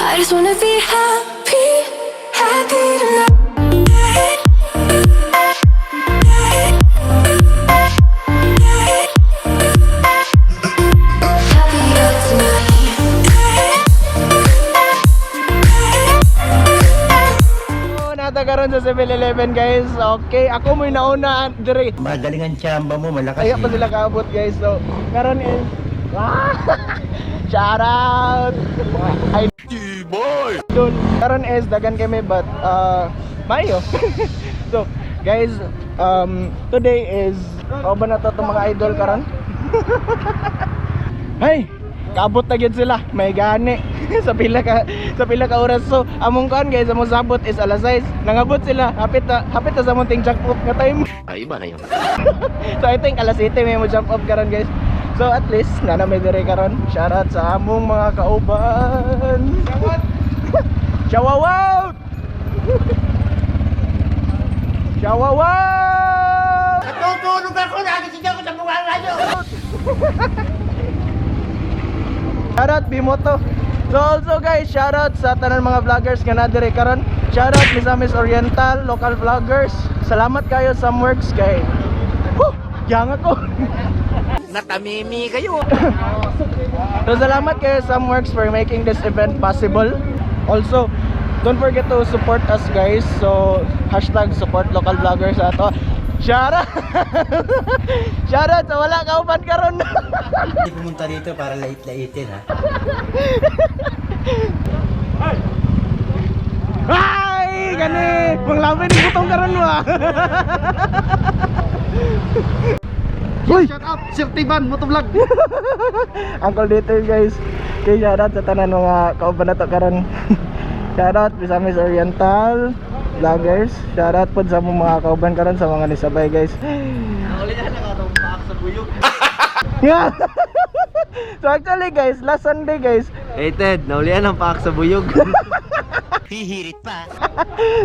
I just wanna be happy, happy tonight. Happier tonight. Natagaroon sa 7-Eleven guys. Okay, ako mo'y nauna dire. Madaling ang tsamba mo, malakas. Kaya pa sila kaabot guys. So, karon is shout out. Ay, boy. Karon is dagan kami but mayo. So, guys, today is ba na to mga idol karon? Hey, kaabot na gyud sila. May gani sa pila ka oras. So, among kan guys, among sabot is alas 6. Nangabot sila. Hapit na sa among ting jump up nga time. Ay, iba na yun. So, I think alas 7 may mo jump up karon guys. So, at least na may dire karon. Shout out sa among mga kauban. Shout out! Shout out! Natutulog ako, nagising ako sa mga radyo. Shoutout Bimoto. So also guys, shoutout sa tanan mga vloggers nga nadire karon. Shoutout Misamis Oriental local vloggers. Salamat kayo Samwerks kay. Yang ako. Natamimi kayo. So salamat kayo Samwerks for making this event possible. Also, don't forget to support us guys. So hashtag support local vloggers ato. Shoutout! Shoutout sa wala kauban karon. Hindi pumunta dito para lait-laitin ha. Ay! Gani! Manglaban yung butong karon mo ah! Shout out Sir Tiban Motovlog. Uncle dito guys. Okay, shoutout sa tanan mga kauban na to karon. Shoutout Misamis Oriental Vloggers. Shoutout po sa mga kauban karon sa mga nisabay guys. Uli na nakatong paak sa buyog. Yeah. So actually guys, last Sunday guys. Hey Ted, naulian ang paak sa buyog. Hihirit pa.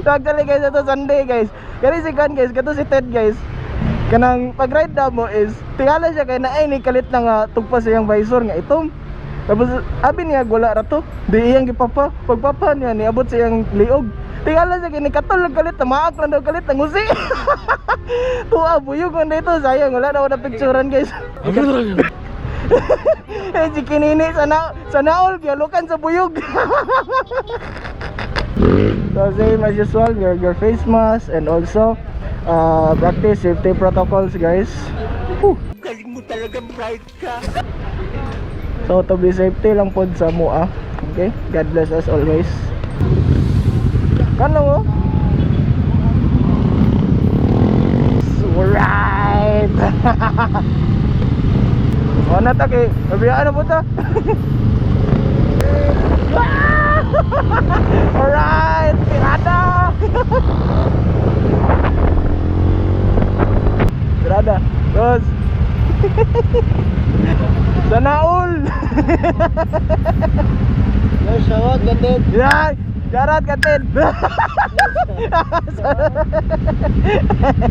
So actually guys, ito Sunday guys. Kani si Kan guys, kato si Ted guys. Kanang pag-ride na mo is tingala siya kay na ay ni kalit na nga tugpas siyang visor nga itom. Tapos abi niya wala ra to. Di iyang gipapa. Pagpapa niya niabot siyang liog. Tingala siya kay ni katol kalit na maak lang daw kalit ng usi. Tuwa buyog man dito sayang wala na picturean guys. Eh si kinini sa naol gialukan sa buyog. So same as usual, wear your face mask and also practice safety protocols guys. Galing mo talaga, bright ka. So to be safety lang pod sa mua. Okay? God bless us always. Kano mo? Alright. O na ta kay, nabiyaan na po ta. Alright, tirada. Tirada. Terus. Sana all. Yo, shout out Ted. Yan, jarat katin.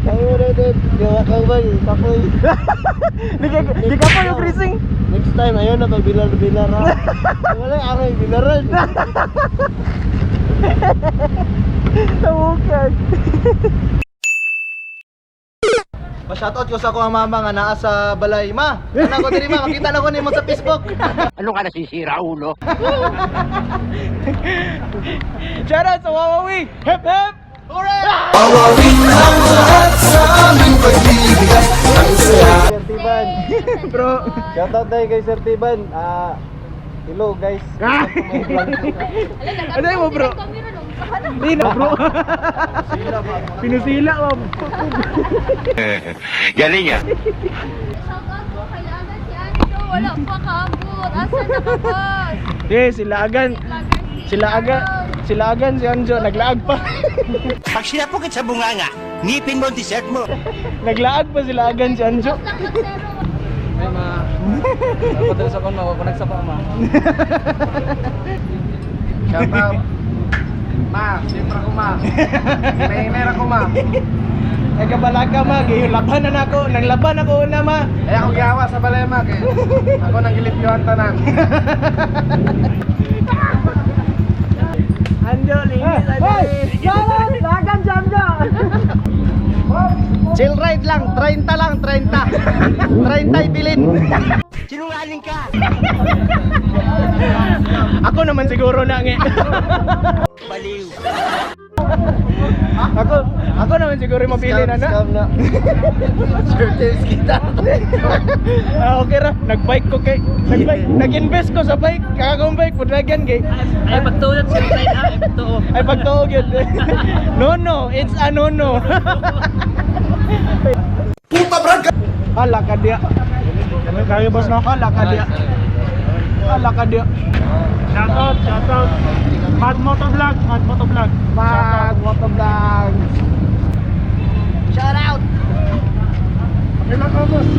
Ayo Ted, gawa kang bay, kapoy. Di ka pa yung greasing. Next time ayo na pag bilar ha. Wala ako yung bilaran. Tawukan. Pa-shoutout ko sa akong mama nga naa sa balay. Ma, ana ko diri ma, makita na ko nimo sa Facebook. Ano ka nasisira, ulo? Shout out sa Wawawi. Hep hep. Hooray! Sir Tiban. Bro. Shoutout tayo kay Sir Tiban. Hello guys. Ano mo bro? Hindi na bro. Pinusila mo. Galing yan. Shoutout po kay Lagan si Anjo, wala pa kaabot. Asa nakabas? Yes, sila agan si Anjo naglaag pa. Pag sinapukit sa bunganga, ngipin mo ang t-shirt mo. Naglaag pa sila agan si Anjo. Lang nagsero. Ay ma. Padala sa kono, ako nagsapa ma. Shoutout. Ma, siyempre ako ma. May ako ma. Nagkabalaga ma, laban na ako. Naglaban ako una ma. Ay ako giyawa sa balay ma kay ako nang gilipyohan tanan. Chill ride lang, 30 lang, 30. 30 ibilin. Sinungaling ka! Ako naman siguro na nge. Baliw! Ako naman siguro mapili na na. Scam na. Sure tips kita. Okay ra, nag-bike ko kay nag-invest ko sa bike, kakagong bike pudlagan kay. Ay, pagtuot sa ride ha, ay pagtuot. Ay pagtuog yun. No, it's a no. Puta brad! Hala ka dia. Kaya boss no? Hala ka dia. Hala ka dia. Shoutout. Mad Motovlog. Mag Motovlog. Shout out! Ilang ka boss?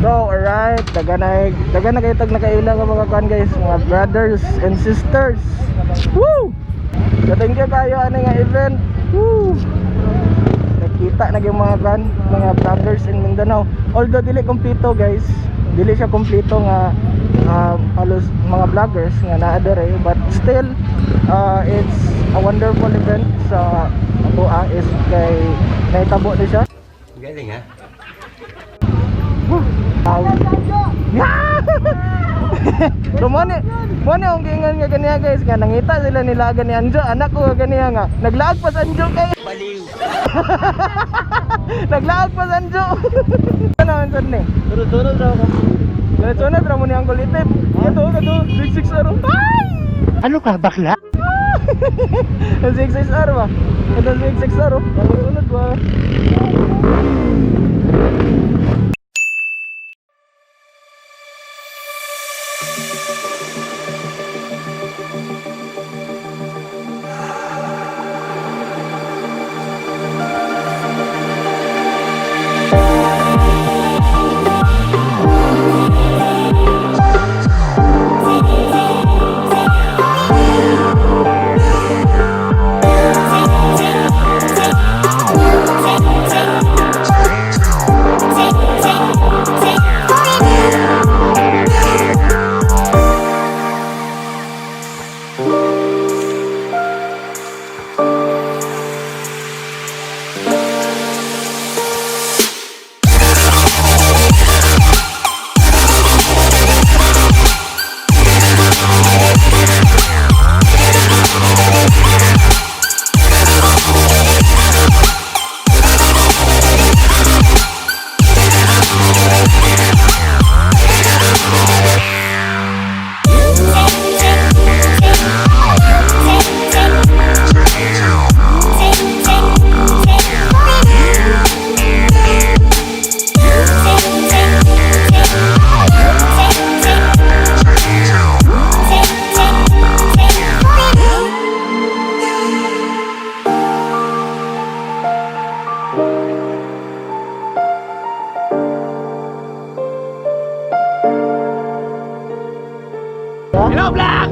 So, alright, daga na kayo tag nakailang ang mga kan guys, mga brothers and sisters. Woo! So, thank you kayo ano nga event. Woo! Nakita na yung mga kan, mga vloggers in Mindanao. Although dili kompleto guys, dili siya kompleto nga halos mga vloggers nga naadere, but still it's a wonderful event sa Atua is kay naitabo na siya. Galing ha? So mo ang gingan nga ganiya guys, nga nangita sila nila ni Anjo, anak ko nga ganiya nga naglaag pa sa Anjo kay. Baliw! Naglaag pa sa Anjo. Ano man sad ni? Sunod raw ako. Sunod ra mo ni ang kulitip. Kato 66 araw. Ay! Ano ka, bakla? 66 araw ba? Ito 66 araw. Sunod ba? Hello, Black!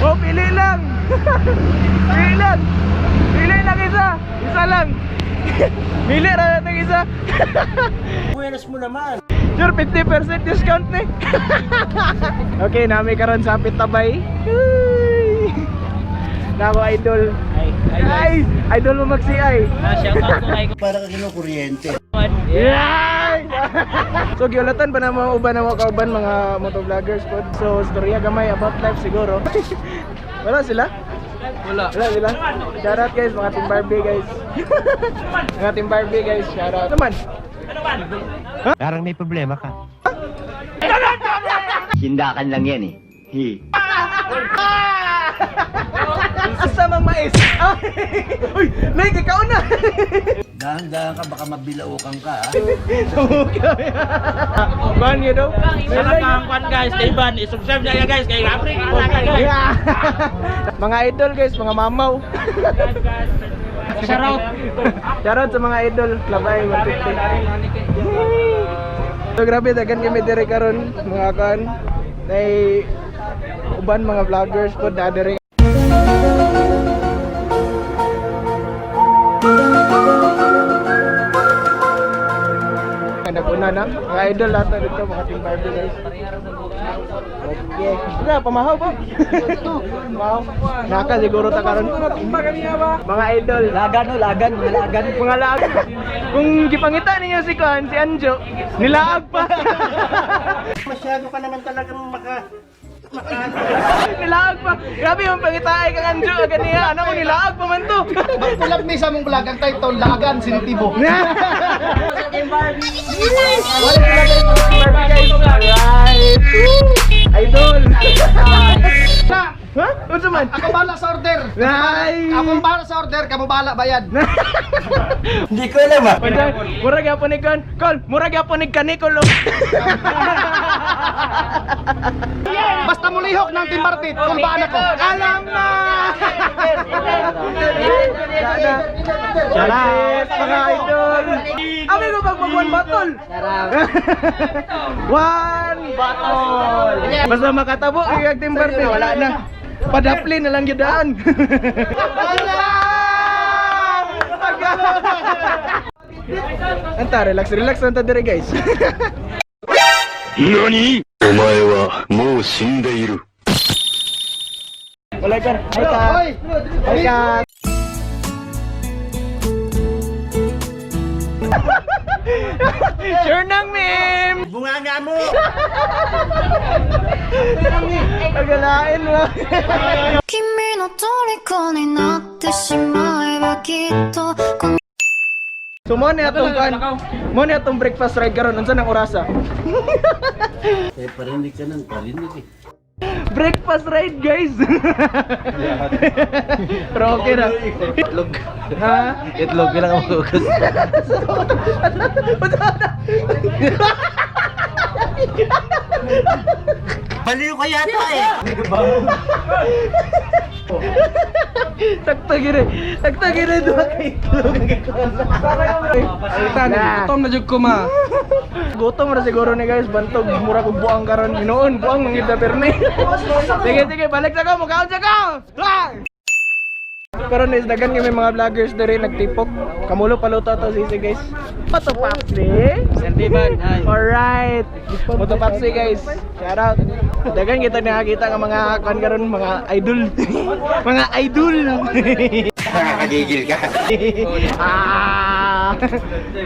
Oh, pili lang. Pili lang. Pili lang isa. Isa lang. Pili na natin isa. Buenas mo naman. Sure, 50% discount ni. Okay, nami karon sa Hapit Tabay. Nako idol. Ay, idol mo magsi-ay. Shout out ko kay Para ka kinukuryente. Yay! So giulatan pa na mga uban na mga kauban mga motovloggers po. So storya gamay about life siguro. Wala sila? Wala sila. Shout out guys mga Team Barbie guys. Mga Team Barbie guys, shout out. Naman. Parang may problema ka. Hindakan lang yan eh. Asa mang mais? Uy, nay ikaw na. Dahan-dahan ka, baka mabilaukan ka ha. Man, you know? Salamat kang guys, Ivan, i-subscribe niya guys kay Rapri. Mga idol guys, mga mamaw. Shoutout. Shoutout sa mga idol, labay 150. So grabe dagan kami diri karon mga kan. Nay uban mga vloggers po na diri. Naguna na, mga idol lahat na dito, mga Team Barbie guys. Okay, na pamahaw ba? Pamahaw. Naka siguro ta karon. Mga idol, Lagan, mga lagan. mga laag. Kung gipangita ninyo si Kuan, si Anjo, nilaag pa. Masyado ka naman talagang Nilaag pa. Grabe yung pangitaay kang Anjo, agad niya. Ano ko nilaag pa man to. Tulad ni sa mong vlog ang title, Lagan Sinitibo. Alright. Idol. Ha? Unsa man? Ako bala sa order. Nice. Ako bala sa order, kamu bala bayad. Hindi ko alam ah. Murag yapon ni Kon. Kon, murag yapon ni Kanikolo. Basta mulihok ng timbartit, kulbaan ako. Alam na. Charat, mga idol. Ami ko pagpagwan batol. One batol. Basta makatabo kay Team Barbie, wala na. Padapli na lang yudaan. Anta, relax anta dire guys. NANI?! お前はもう死んでいる。 Wala ka. Hi ka. Hi ka. Sure nang meme. Bunganga mo! Pagalain mo. 君の虜になってしまえばきっと So mo ni atong kan. Mo ni atong breakfast ride karon unsa nang orasa? Eh, parinig ka ng parinig eh. Breakfast ride guys. Pero okay na. Itlog. Ha? Itlog, bilang ako gusto. Baliw ka yata eh! Sakto gire duha kay itlog. Ay gutom na jud ko ma. Gutom ra siguro ni guys, bantog mura kog buang karon. Hinoon buang mangita perni. Sige, balik sa ko, mukaon sa ko. Karon is dagan kami mga vloggers diri nagtipok. Kamulo paluto to sisi guys. Motopapsi. Sertiban. Alright. Motopapsi guys. Shout out. Dagan kita nakakita ng mga kan karon mga idol. Mga idol. Nakakagigil ka.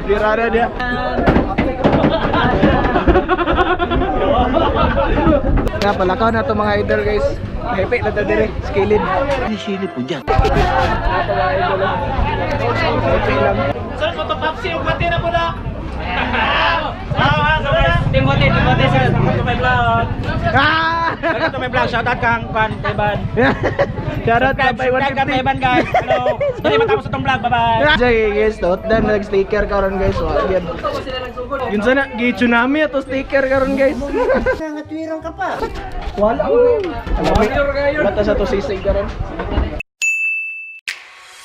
Birada dia. Nga palakaw na to mga idol guys. Hepek na to dire, skilled. Ano silip mo dyan? Ito mga idol. Hepek lang. Sir, photopapsi yung pati na po na. Timothy sir, welcome to my vlog. Welcome to my vlog. Shout out kang Ivan. Shout out ka by Subscribe kang Ivan guys. Hello. Hindi matapos itong vlog. Bye-bye. Sige guys, tot dan nag-sticker karon guys. Yan. Yun sana, gi-tsunami ato sticker karon guys. Nangatwirang ka pa. Wala ko. Wala ta sa to sisig karon.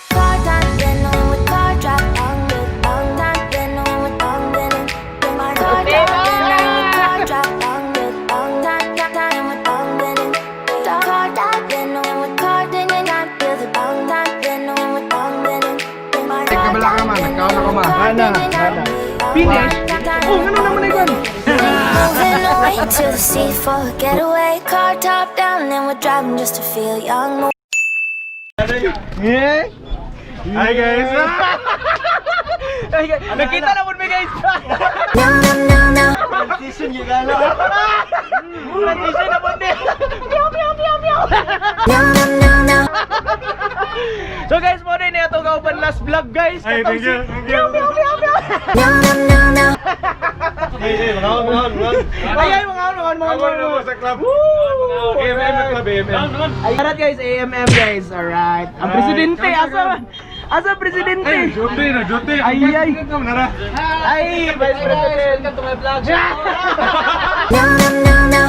Car time, been on with car drop on with long time, been on with long been in my car drop, been on with car drop on with long time with long been in car drop, been on Ana. Finish? Oh, ano naman na yun? Moving away to the sea for a getaway. Car top down and we're driving just to feel young. Yeah. Hi guys. Ay, guys, nakita na mo guys. No, no, no, no. Transition yun gala. Transition na po din. Piyaw, piyaw, piyaw, piyaw. No, no, no, no. So guys, mo rin ito kauban last vlog guys. Ay, thank you. Piyaw, piyaw, piyaw, piyaw. No, no, no, no. Ay, mga Sa club. Woo! AMM club, AMM. Alright guys, AMM guys, alright. Ang presidente, asa presidente? Jote na, jote. Ay, ay. Nara. Ay, vice president. Welcome to my vlog. No, no, no, no.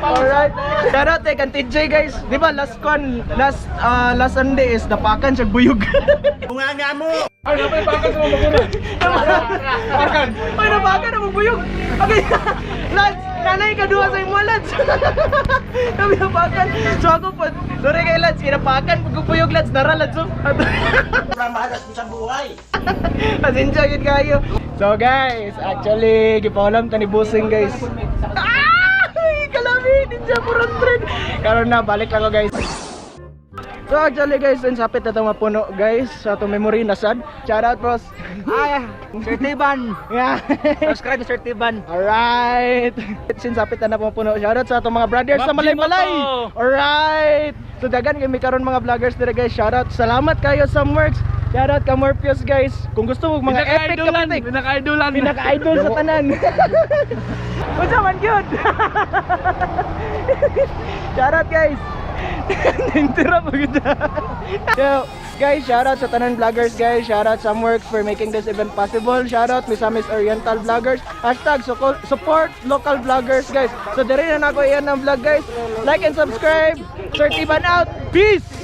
Alright. Shoutout kay TJ guys. Di ba last Sunday is napakan siya buyog. Bunganga mo! Ay, napay pakan sa mga bakuna. Pakan. Ay, napakan na magbuyog. Okay. Lads, nanay ka duha sa imo lads. Kami napakan. So ako po, sorry kay lads, kinapakan pagkupuyog lads, nara lads. Mahalas mo sa buhay! Pasensya gid kayo. So guys, actually gipaulam ta ni Busing guys. Ay, kalami din siya 400. Karon na balik lang ko guys. So actually guys, since hapit na itong mapuno guys sa itong memory na sad. Shoutout bros. Ay, Sir Tiban. Yeah. Subscribe Sir Tiban. Alright. Since hapit na mapuno, shoutout sa itong mga brothers sa Malay-Malay. Alright. So dagan kami karon mga vloggers dito guys. Shoutout. Salamat kayo Samwerks. Shoutout ka Morpheus guys. Kung gusto mo mga epic kapitik. Pinaka-idol sa tanan. Unsa man gyud. Shoutout guys. Nintira po kita. So guys, shoutout sa tanan vloggers guys. Shoutout Samwerks for making this event possible. Shoutout Misamis Oriental Vloggers. Hashtag support local vloggers guys. So dire na ako iyan ng vlog guys. Like and subscribe. Sir Tiban out. Peace!